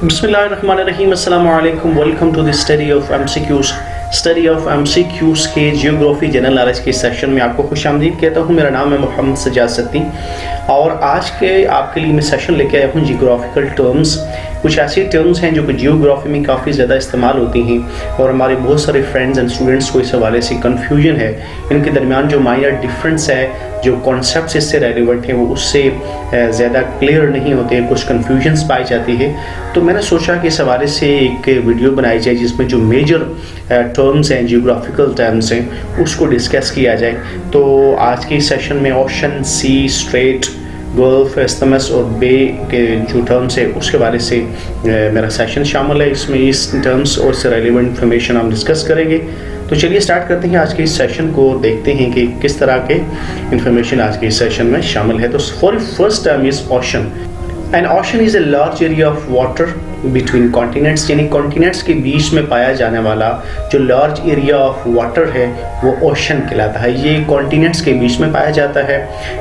बिस्मिल्लाहिर्रहमानिर्रहीम, अस्सलामु अलैकुम। Welcome to the study of MCQs के जियोग्राफी जनरल नॉलेज के सेशन में आपको खुशामदीद कहता हूँ। मेरा नाम है मोहम्मद सजाद सत्ती और आज के आपके लिए मैं सेशन लेके आया हूँ जियोग्राफिकल टर्म्स। कुछ ऐसी टर्म्स हैं जो कि जियोग्राफी में काफ़ी ज़्यादा इस्तेमाल होती हैं और हमारे बहुत सारे फ्रेंड्स एंड स्टूडेंट्स को इस हवाले से कन्फ्यूजन है। इनके दरमियान जो माइनर डिफरेंस है, जो कॉन्सेप्ट्स इससे रेलिवेंट हैं, वो उससे ज़्यादा क्लियर नहीं होते हैं, कुछ कन्फ्यूजन्स पाई जाती है। तो मैंने सोचा कि इस हवाले से एक वीडियो बनाई जाए जिसमें जो मेजर टर्म्स हैं, जियोग्राफिकल टर्म्स हैं, उसको डिस्कस किया जाए। तो आज के सेशन में ओशन, सी, स्ट्रेट, गल्फ, इस्थमस और बे के जो टर्म्स है उसके बारे से मेरा सेशन शामिल है। इसमें इस टर्म्स और से रेलिवेंट इन्फॉर्मेशन हम डिस्कस करेंगे। तो चलिए स्टार्ट करते हैं आज के इस सेशन को, देखते हैं कि किस तरह के इन्फॉर्मेशन आज के इस सेशन में शामिल है। तो for first term is ocean. N ocean is a large area of water between continents, यानी कॉन्टिनेंट्स के बीच में पाया जाने वाला जो लार्ज एरिया ऑफ वाटर है वो ओशन कहलाता है। ये कॉन्टिनेंट्स के बीच में पाया जाता है।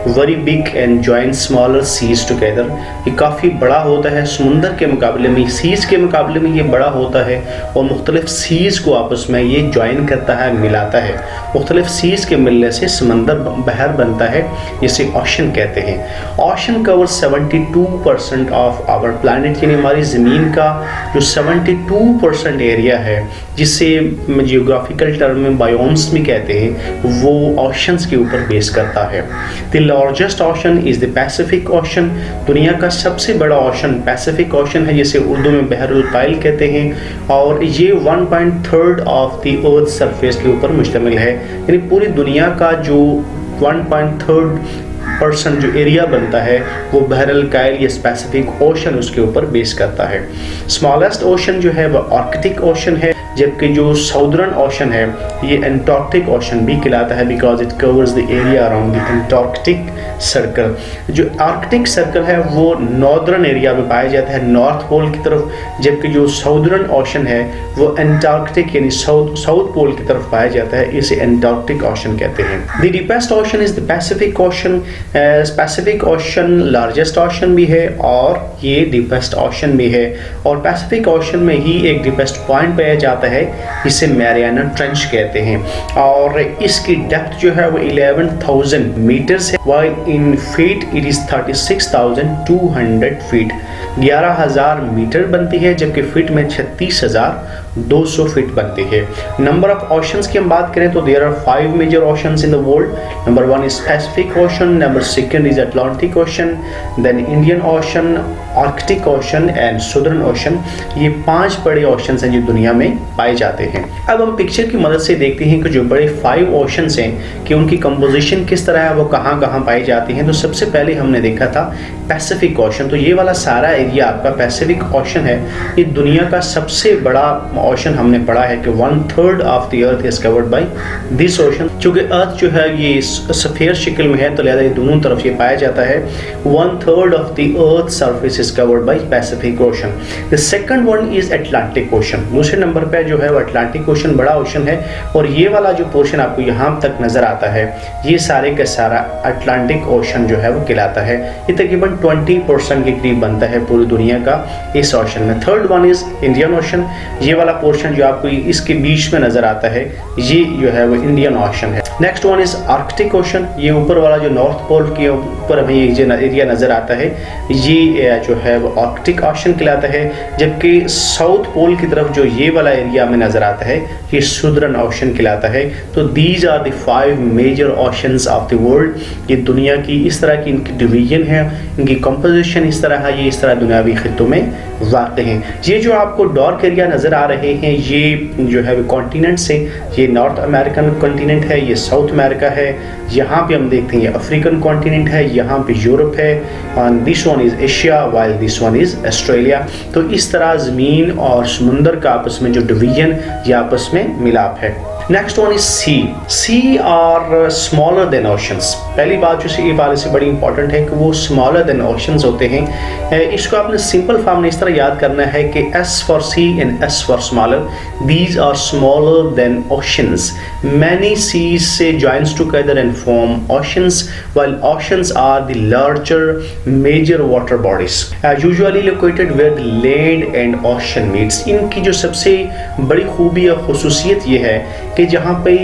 Very big and join smaller seas together, ये काफ़ी बड़ा होता है समुंदर के मुकाबले में, सीज के मुकाबले में ये बड़ा होता है और मुख्तलिफ सीज को आपस में ये ज्वाइन करता है, मिलाता है। मुख्तलिफ सीज के मिलने से समंदर बहर बनता है, जिसे ओशन कहते हैं। Ocean cover 72% of our planet, यानी हमारी ज़मीन का जो 72% एरिया है, जिसे जियोग्राफिकल टर्म में बायोम्स में कहते हैं, वो ओशंस के ऊपर बेस करता है। The largest ocean is the Pacific ocean, दुनिया का सबसे बड़ा ओशन पैसिफिक ओशन है, जिसे उर्दू में बहरुल कायल कहते हैं। और ये 1/3 ऑफ द अर्थ सरफेस के ऊपर मुश्तमिल है, यानी पूरी दुनिया का जो 1/3% जो एरिया बनता है वो बहरुल कायल या पैसिफिक ओशन उसके ऊपर बेस करता है। स्मॉलेस्ट ओशन जो है वो आर्कटिक ओशन है, जबकि जो साउदर्न ओशन है ये एंटार्क्टिक ओशन भी कहलाता है, because it covers the area around the Antarctic circle. जो आर्कटिक सर्कल है वो नॉर्दर्न एरिया में पाया जाता है, नॉर्थ पोल की तरफ, जबकि जो साउदर्न ओशन है वो एंटार्क्टिक यानी साउथ पोल की तरफ पाया जाता है, इसे एंटार्क्टिक ओशन कहते हैं। The deepest ocean is the Pacific ocean. Pacific ocean largest ocean भी है और ये डीपेस्ट ओशन भी है, और पैसिफिक ओशन में ही एक डीपेस्ट पॉइंट पाया जाता है, इसे मैरियाना ट्रेंच कहते हैं, और इसकी डेप्थ जो है वो 11,000 मीटर्स है, while in feet it is 36,200 feet, 11,000 metre बनती है, जबकि फीट में 36,200 फीट बनती है। नंबर ऑफ ओशंस की हम बात करें तो there are 5 major oceans in the world. Number 1 is Pacific Ocean, number 2 is Atlantic Ocean, then Indian Ocean, Arctic Ocean and Southern Ocean. ये 5 बड़े ओशंस हैं जो दुनिया में पाए जाते हैं। अब हम पिक्चर की मदद से देखते हैं कि जो बड़े 5 ओशंस हैं कि उनकी कंपोजिशन किस तरह है, वो कहाँ कहाँ पाई जाती हैं। तो सबसे पहले हमने देखा था पैसिफिक ओशन, तो ये वाला सारा एरिया आपका पैसिफिक ओशन है। ये दुनिया का सबसे बड़ा ओशन हमने पढ़ा है कि 1/3 of the earth is covered by this ocean. चूंकि अर्थ जो है ये सफेद शक्ल में है तो लिहाजा ये दोनों तरफ ये पाया जाता है। 1/3 of the earth surface is covered by Pacific ocean. The second one is Atlantic ocean. दूसरे नंबर पे जो है वो अटलांटिक ओशन बड़ा ओशन है, और ये वाला जो पोर्शन आपको यहाँ तक नजर आता है ये सारे का सारा अटलांटिक ओशन जो है वो कहलाता है। ये तकरीबन 20% के करीब बनता है पूरी दुनिया का इस ओशन में। Third one is Indian ocean. ये वाला पोर्शन जो आपको इसके बीच में नजर आता है ये जो है वो इंडियन ओशन है। Next one is Arctic ocean. ये ऊपर वाला जो नॉर्थ पोल के ऊपर हमें ये एरिया नजर आता है ये जो है वो आर्कटिक ओशन कहलाता है, जबकि साउथ पोल की तरफ जो ये वाला एरिया में नजर आता है ये सदर्न ओशन कहलाता है। तो these are the 5 major oceans of the world. ये दुनिया की इस तरह की इनकी डिवीजन है, इनकी कंपोजिशन इस तरह है, ये इस तरह दुनियावी खित्तों में वाक़ हैं। ये जो आपको डार्क एरिया नज़र आ रहे हैं ये जो है वो कॉन्टिनेंट्स हैं। ये नॉर्थ अमेरिकन कॉन्टिनेंट है, ये साउथ अमेरिका है, यहाँ पे हम देखते हैं ये अफ्रीकन कॉन्टिनेंट है, यहाँ पे यूरोप है, और this one is Asia while this one is Australia. तो इस तरह ज़मीन और समुंदर का आपस में जो डिवीजन ये आपस में मिलाप है। Next one is sea are smaller than oceans. पहली बात जो सी वाले से बड़ी इंपॉर्टेंट है कि वो स्मॉलर देन ओशंस होते हैं। इसको आपने सिंपल फॉर्म में इस तरह याद करना है कि S for sea and S for smaller, these are smaller than oceans. Many seas से joins together and form oceans, while oceans are the larger major water bodies usually located where the land and ocean meets। इनकी जो सबसे बड़ी खूबी या खुसूसियत ये है कि जहाँ पे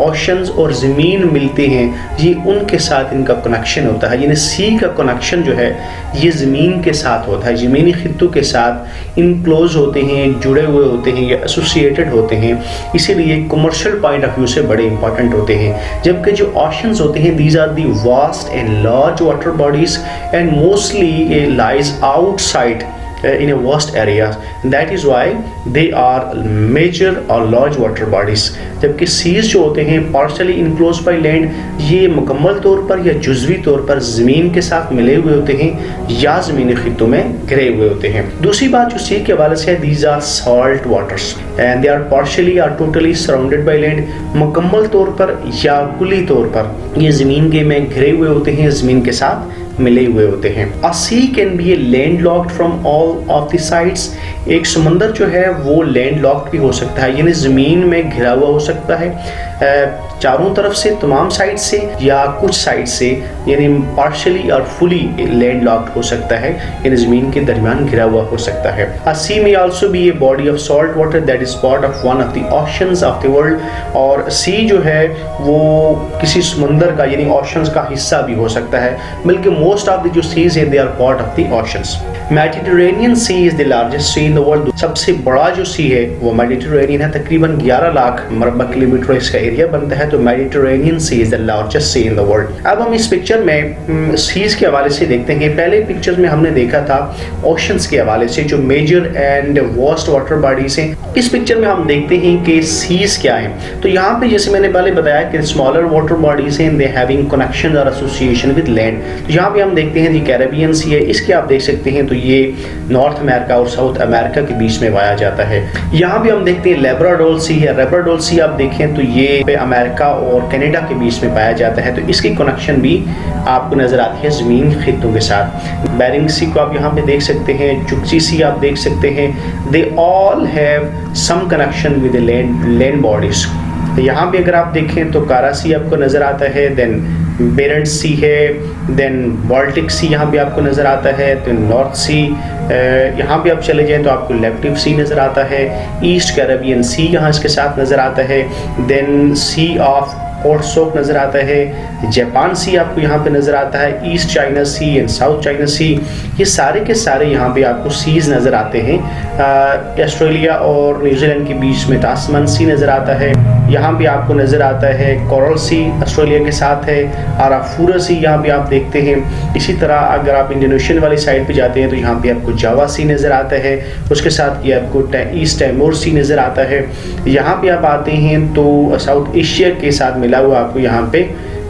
ओशंस और ज़मीन मिलते हैं ये उनके साथ इनका कनेक्शन होता है, यानी सी का कनेक्शन जो है ये ज़मीन के साथ होता है, ज़मीनी खित्तों के साथ इनक्लोज होते हैं, जुड़े हुए होते हैं या एसोसिएटेड होते हैं, इसीलिए कमर्शियल पॉइंट ऑफ व्यू से बड़े इंपॉर्टेंट होते हैं। जबकि जो ओशंस होते हैं these are the vast and large water bodies and mostly lies outside in a vast areas, that is why they are major or large water bodies। जबकि seas जो होते हैं partially enclosed by land, ये मुकम्मल तौर पर या जुज़वी तौर पर ज़मीन के साथ मिले हुए होते हैं या ज़मीनी खित्तों में घिरे हुए होते हैं। दूसरी बात जो sea के हवाले से है, these are salt waters and they are partially or totally surrounded by land। मुकम्मल तौर पर या कुली तौर पर ये ज़मीन के में घिरे हुए होते हैं, ज़मीन के साथ मिले हुए होते हैं। A sea can be landlocked from all of the sides। एक समंदर जो है वो लैंडलॉक्ड भी हो सकता है, यानी ज़मीन में घिरा हुआ हो सकता है चारों तरफ से, तमाम साइड से या कुछ साइड से, यानी पार्शली और फुली लैंडलॉक्ड हो सकता है, यानी ज़मीन के दरमियान घिरा हुआ हो सकता है। A sea may also be a body of salt water that is part of one of the oceans of the world। और सी जो है वो किसी समंदर का यानी ओशंस का हिस्सा भी हो सकता है, बल्कि मोस्ट ऑफ द जो सीज है they are part of the oceans. Mediterranean Sea is the largest sea in the world. सबसे बड़ा जो सी है वो मेडिटेरेनियन है, तकरीबन 11 लाख मरबा किलोमीटर इसका एरिया बनता है, तो Mediterranean Sea is the largest sea in the world. अब हम इस पिक्चर में सीज के हवाले से देखते हैं। पहले पिक्चर में हमने देखा था ओशंस के हवाले से जो major and vast water bodies हैं। इस पिक्चर में हम देखते हैं कि सीज क्या है। तो यहाँ पे जैसे मैंने पहले बताया कि स्मॉलर वाटर बॉडीज हैं, दे हैविंग कनेक्शन और एसोसिएशन विद लैंड। तो यहाँ पे हम देखते हैं जी कैरेबियन सी है, इसके आप देख सकते हैं तो ये नॉर्थ अमेरिका और साउथ अमेरिका के बीच में पाया जाता है। यहाँ भी हम देखते हैं लेब्राडोर सी है, लेब्राडोर सी आप देखें तो ये अमेरिका और कनाडा के बीच में पाया जाता है, तो इसकी कनेक्शन भी आपको नजर आती है ज़मीन खित्तों के साथ। बेरिंग सी को आप यहाँ पे देख सकते हैं, चुक्सी सी आप देख सकते हैं, they all have some connection with land bodies. यहाँ पे अगर आप देखें तो कारा सी आपको नज़र आता है, देन बेरेंट सी है, देन बाल्टिक सी यहाँ पे आपको नज़र आता है, तो नॉर्थ सी यहाँ पे आप चले जाएं तो आपको लेप्टिव सी नज़र आता है, ईस्ट कैरेबियन सी यहाँ इसके साथ नज़र आता है, देन सी ऑफ ओर्सोक नज़र आता है, जापान सी आपको यहाँ पे नज़र आता है, East China Sea and South China Sea, ये सारे के सारे यहाँ पे आपको सीज नज़र आते हैं। ऑस्ट्रेलिया और न्यूजीलैंड के बीच में तास्मान सी नज़र आता है, यहाँ पे आपको नज़र आता है कोरल सी ऑस्ट्रेलिया के साथ है, आराफूरा सी यहाँ पे आप देखते हैं। इसी तरह अगर आप इंडोनेशियन वाली साइड पे जाते हैं तो यहाँ पे आपको जावा सी नज़र आता है, उसके साथ ये आपको ईस्ट टाइमोर सी नज़र आता है। यहाँ पे आप आते हैं तो साउथ एशिया के साथ मिला हुआ आपको यहाँ पे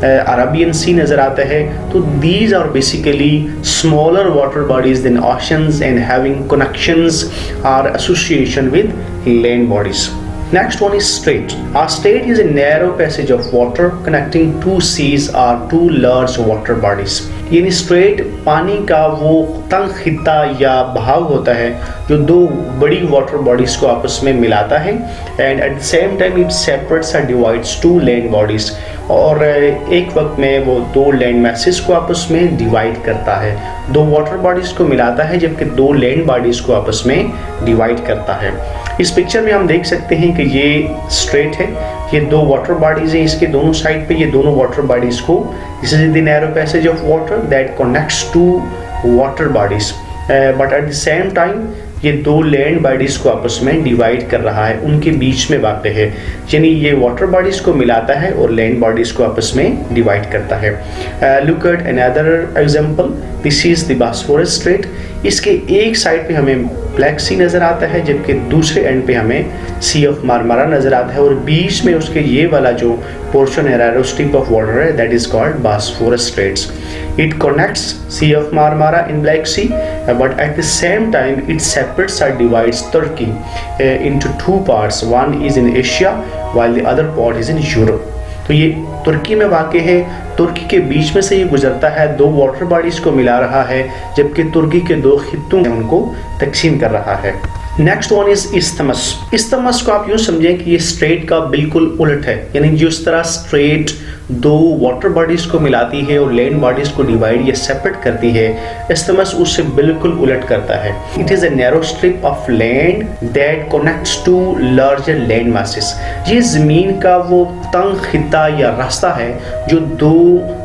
अरबियन सी नज़र आता है। तो these are basically smaller water bodies than oceans and having connections और association with land bodies. Next one is strait. A strait is a narrow passage of water connecting two seas or two large water bodies। यानी straight पानी का वो तंग खित्ता या बहाव होता है जो दो बड़ी वाटर बॉडीज को आपस में मिलाता है, and eight the same time it separates और डिवाइड्स टू लैंड बॉडीज। और एक वक्त में वो दो लैंड मैसेज को आपस में डिवाइड करता है, दो वाटर बॉडीज को मिलाता है जबकि दो लैंड बॉडीज को आपस में डिवाइड करता है। इस पिक्चर में हम देख सकते हैं कि ये स्ट्रेट है, ये दो वाटर बॉडीज हैं, इसके दोनों साइड पे ये दोनों वाटर बॉडीज को, this is the narrow passage of water that connects to water bodies, but at the same time ये दो लैंड बॉडीज को आपस में डिवाइड कर रहा है, उनके बीच में वाक़ है, यानी ये वाटर बॉडीज को मिलाता है और लैंड बॉडीज को आपस में डिवाइड करता है। Look at another example, this is the Bosphorus straight. इसके एक साइड पे हमें ब्लैक सी नज़र आता है, जबकि दूसरे एंड पे हमें सी ऑफ मारमारा नज़र आता है, और बीच में उसके ये वाला जो पोर्शन है, नैरो स्ट्रिप ऑफ वाटर है, that is called Bosphorus straits. It connects Sea of Marmara in Black Sea, but at the same time it separates or divides Turkey into two parts. One is in Asia while the other part is in Europe. तो ये तुर्की में वाक़ है, तुर्की के बीच में से ये गुजरता है, दो वाटर बॉडीज़ को मिला रहा है, जबकि तुर्की के दो खित्तों में उनको तकसीम कर रहा है. Next one is isthmus. Isthmus को आप यूँ समझें कि ये स्ट्रेट का बिल्कुल उलट है, यानी जिस तरह स्ट्रेट दो वाटर बॉडीज को मिलाती है और लैंड बॉडीज को डिवाइड या सेपरेट करती है, इस्थमस उससे बिल्कुल उलट करता है. It is a narrow strip of land that connects to larger land masses. ये जमीन का वो तंग खिता या रास्ता है जो दो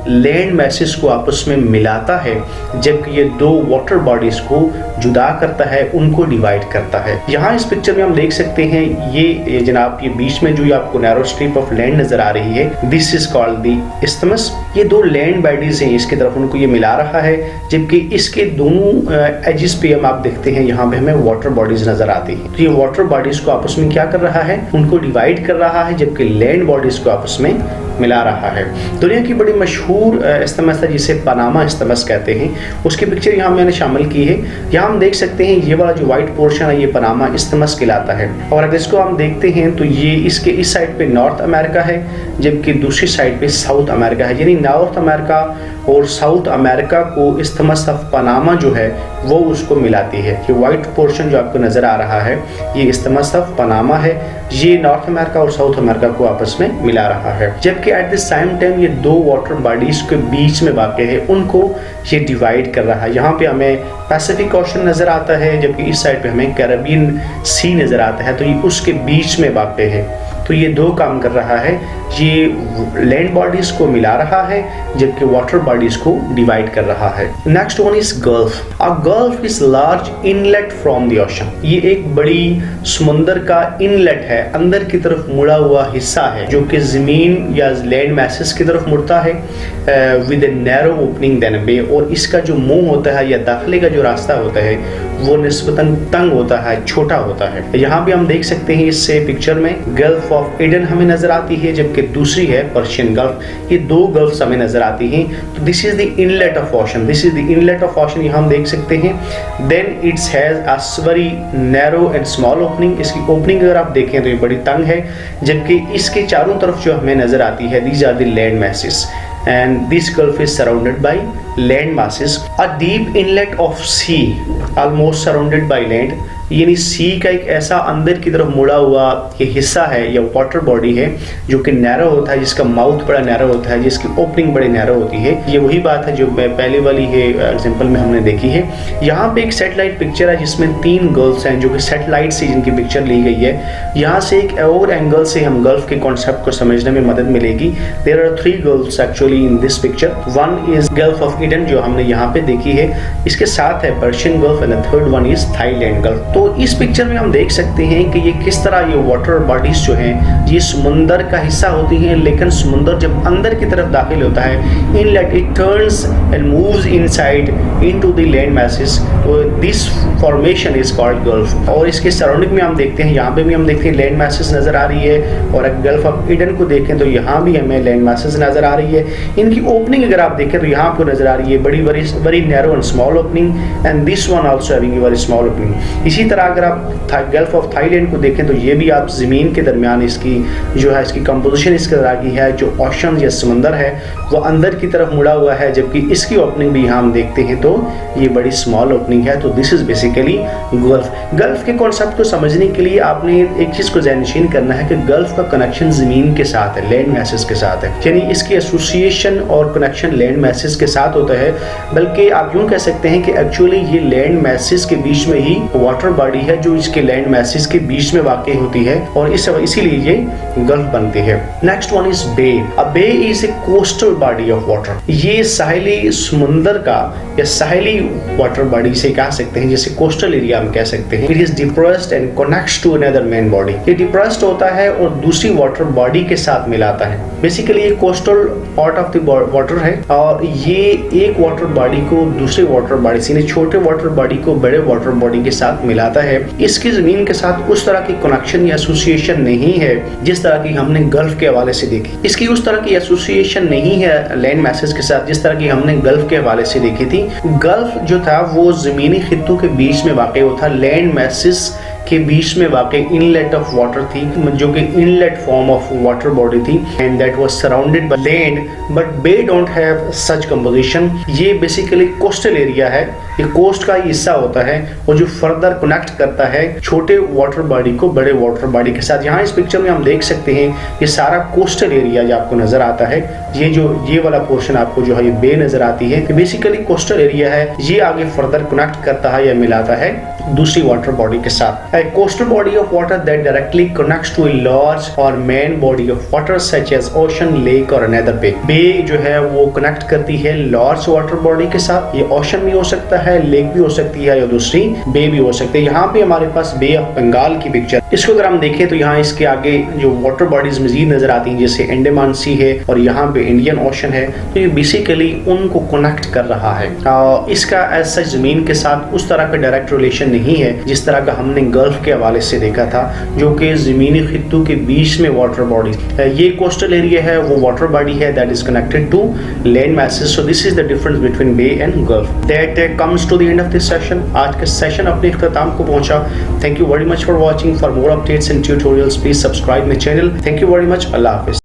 लैंड मैसेस को आपस में मिलाता है, जबकि ये दो वाटर बॉडीज को जुदा करता है, उनको डिवाइड करता है. यहाँ इस पिक्चर में हम देख सकते हैं ये जनाब ये बीच में जो आपको नैरो स्ट्रिप ऑफ लैंड नजर आ रही है, this is called the isthmus. ये दो लैंड बॉडीज हैं, इसकी तरफ उनको ये मिला रहा है, जबकि इसके दोनों एजिस पे हम आप देखते हैं यहाँ पे हमें वाटर बॉडीज नजर आती हैं. तो ये वाटर बॉडीज को आपस में क्या कर रहा है, उनको डिवाइड कर रहा है, जबकि लैंड बॉडीज को आपस में मिला रहा है. दुनिया की बड़ी मशहूर इस्थमस है जिसे पनामा इस्थमस कहते हैं, उसकी पिक्चर यहाँ मैंने शामिल की है. यहाँ हम देख सकते हैं ये वाला जो व्हाइट पोर्शन है ये पनामा इस्थमस कहलाता है, और अगर इसको हम देखते हैं तो ये इसके इस साइड पे नॉर्थ अमेरिका है, जबकि दूसरी साइड पे साउथ अमेरिका है. यानी नॉर्थ अमेरिका और साउथ अमेरिका को इस्थमस ऑफ पनामा जो है वो उसको मिलाती है. ये व्हाइट पोर्शन जो आपको नजर आ रहा है ये इस्थमस ऑफ पनामा है, ये नॉर्थ अमेरिका और साउथ अमेरिका को आपस में मिला रहा है, जबकि एट द सेम टाइम ये दो वाटर बॉडीज के बीच में वाक़ है, उनको ये डिवाइड कर रहा है. यहाँ पे हमें पैसिफिक ओशन नजर आता है, जबकि इस साइड पे हमें कैरेबियन सी नजर आता है, तो ये उसके बीच में वाक़ है. तो ये दो काम कर रहा है, ये लैंड बॉडीज को मिला रहा है, जबकि वाटर बॉडीज को डिवाइड कर रहा है. Next one is gulf. A gulf is large inlet from the ocean. ये एक बड़ी समुंदर का इनलेट है, अंदर की तरफ मुड़ा हुआ हिस्सा है जो कि जमीन या लैंड मैसेस की तरफ मुड़ता है with a narrow opening than bay, और इसका जो मुंह होता है या दाखिले का जो रास्ता होता है वो निस्बतन तंग होता है, छोटा होता है. यहाँ भी हम देख सकते हैं इससे पिक्चर में गल्फ ऑफ एडन हमें नजर आती है, जबकि दूसरी है पर्शियन गल्फ. ये दो गल्फ्स हमें नजर आती हैं. तो this is the inlet of ocean, this is the inlet of ocean, यहाँ हम देख सकते हैं. Then it's has a very narrow and small opening. इसकी ओपनिंग अगर आप देखें तो ये बड़ी तंग है, जबकि इसके चारों तरफ जो हमें नजर आती है these are the land masses, and this gulf is surrounded by land masses. A deep inlet of sea almost surrounded by land, यानी सी का एक ऐसा अंदर की तरफ मुड़ा हुआ ये हिस्सा है या वाटर बॉडी है जो कि नैरो होता है, जिसका माउथ बड़ा नैरो होता है, जिसकी ओपनिंग बड़ी नैरो होती है. ये वही बात है जो पहले वाली है एग्जांपल में हमने देखी है. यहाँ पे एक सैटेलाइट पिक्चर है जिसमें तीन गल्फ्स हैं जो कि सैटेलाइट से जिनकी पिक्चर ली गई है. यहाँ से एक और एंगल से हम गल्फ के कॉन्सेप्ट को समझने में मदद मिलेगी. There are three gulfs actually in this picture. One is Gulf of Aden जो हमने यहाँ पे देखी है, इसके साथ है Persian Gulf, and the third one is Thailand Gulf. तो इस पिक्चर में हम देख सकते हैं कि ये किस तरह ये वाटर बॉडीज जो हैं ये समुंदर का हिस्सा होती हैं, लेकिन समुंदर जब अंदर की तरफ दाखिल होता है inlet it turns and moves inside into the land masses. तो this formation is called gulf. और इसके सराउंडिंग में हम देखते हैं, यहाँ पे भी हम देखते हैं लैंड मैसेस नजर आ रही है, और अगर गल्फ ऑफ ईडन को देखें तो यहाँ भी हमें लैंड मैसेस नजर आ रही है. इनकी ओपनिंग अगर आप देखें तो यहाँ आपको नजर आ रही है बड़ी बड़ी narrow and small opening, and this one also having very small opening. इसी तरह अगर आप गल्फ ऑफ थाईलैंड को देखें तो ये भी आप ज़मीन के दरमियान इसकी जो है इसकी कंपोजिशन इस तरह की है, जो ओशन या समंदर है वो अंदर की तरफ मुड़ा हुआ है, जबकि इसकी ओपनिंग भी यहाँ हम देखते हैं तो ये बड़ी स्मॉल ओपनिंग है. तो this is basically gulf. Gulf के कॉन्सेप्ट को समझने के लिए आपने एक चीज़ को ज़हननशीन करना है कि गल्फ का कनेक्शन ज़मीन के साथ है, लैंड मैसेज के साथ है, यानी इसकी एसोसिएशन और कनेक्शन लैंड मैसेज के साथ होता है. बल्कि आप यूँ कह सकते हैं कि एक्चुअली ये लैंड मैसेज के बीच में ही वाटर बॉडी है जो इसके लैंड मैसेज के बीच में वाक़ होती है, और इसीलिए ये गल्फ बनती है. Next one is bay. A bay is a coastal body of water. ये साहिली समुंदर का या साहिली वाटर बॉडी से कह सकते हैं, जैसे कोस्टल एरिया हम कह सकते हैं. It is depressed and connects to another main body. ये डिप्रेस्ड होता है और दूसरी वाटर बॉडी के साथ मिलाता है. बेसिकली ये coastal part of the water है, और ये एक वाटर बॉडी को दूसरे वाटर बॉडी से, छोटे वाटर बॉडी को बड़े वाटर बॉडी के साथ मिला मिलाता है, इसकी ज़मीन के साथ उस तरह की कनेक्शन या एसोसिएशन नहीं है जिस तरह की हमने गल्फ के हवाले से देखी। इसकी उस तरह की एसोसिएशन नहीं है लैंड मैसेज के साथ जिस तरह की हमने गल्फ के हवाले से देखी थी। गल्फ जो था वो ज़मीनी खित्तों के बीच में वाक़ होता, लैंड मैसेज के बीच में वाक़ इनलेट ऑफ वाटर थी, जो कि inlet form of water body थी, and that was surrounded by land, but bay don't have such composition. ये बेसिकली कोस्टल एरिया है, ये कोस्ट का हिस्सा होता है और जो फर्दर कनेक्ट करता है छोटे वाटर बॉडी को बड़े वाटर बॉडी के साथ। यहाँ इस पिक्चर में हम देख सकते हैं ये सारा कोस्टल एरिया जो आपको नजर आता है, ये वाला पोर्शन आपको जो है ये बे नजर आती है, बेसिकली कोस्टल एरिया है। ये आगे फर्दर कनेक्ट करता है या मिलाता है दूसरी वाटर बॉडी के साथ। A coastal body of water that directly connects to a large or main body of water such as ocean, lake or another bay. Bay जो है वो कनेक्ट करती है large water body के साथ, ये ocean भी हो सकता है, lake भी हो सकती है या दूसरी bay भी हो सकती है। यहाँ पे हमारे पास बे ऑफ बंगाल की पिक्चर, इसको अगर हम देखें तो यहाँ इसके आगे जो वाटर बॉडीज मजीद नजर आती हैं, जैसे अंडमान सी है और यहाँ पे इंडियन ओशन है, तो ये बेसिकली उनको कनेक्ट कर रहा है। इसका एज सच जमीन के साथ उस तरह का डायरेक्ट रिलेशन नहीं है जिस तरह का हमने गल्फ के हवाले से देखा था, जो कि जमीनी खित्तों के बीच में वाटर बॉडी। ये कोस्टल एरिया है, वो वाटर बॉडी है that is connected to land masses. So this is the difference between bay and gulf. That comes to the end of this session. आज का सेशन अपने इख्तिताम को पहुंचा। Thank you very much for watching. For more updates and tutorials please subscribe my channel. Thank you very much. अल्लाह हाफिज।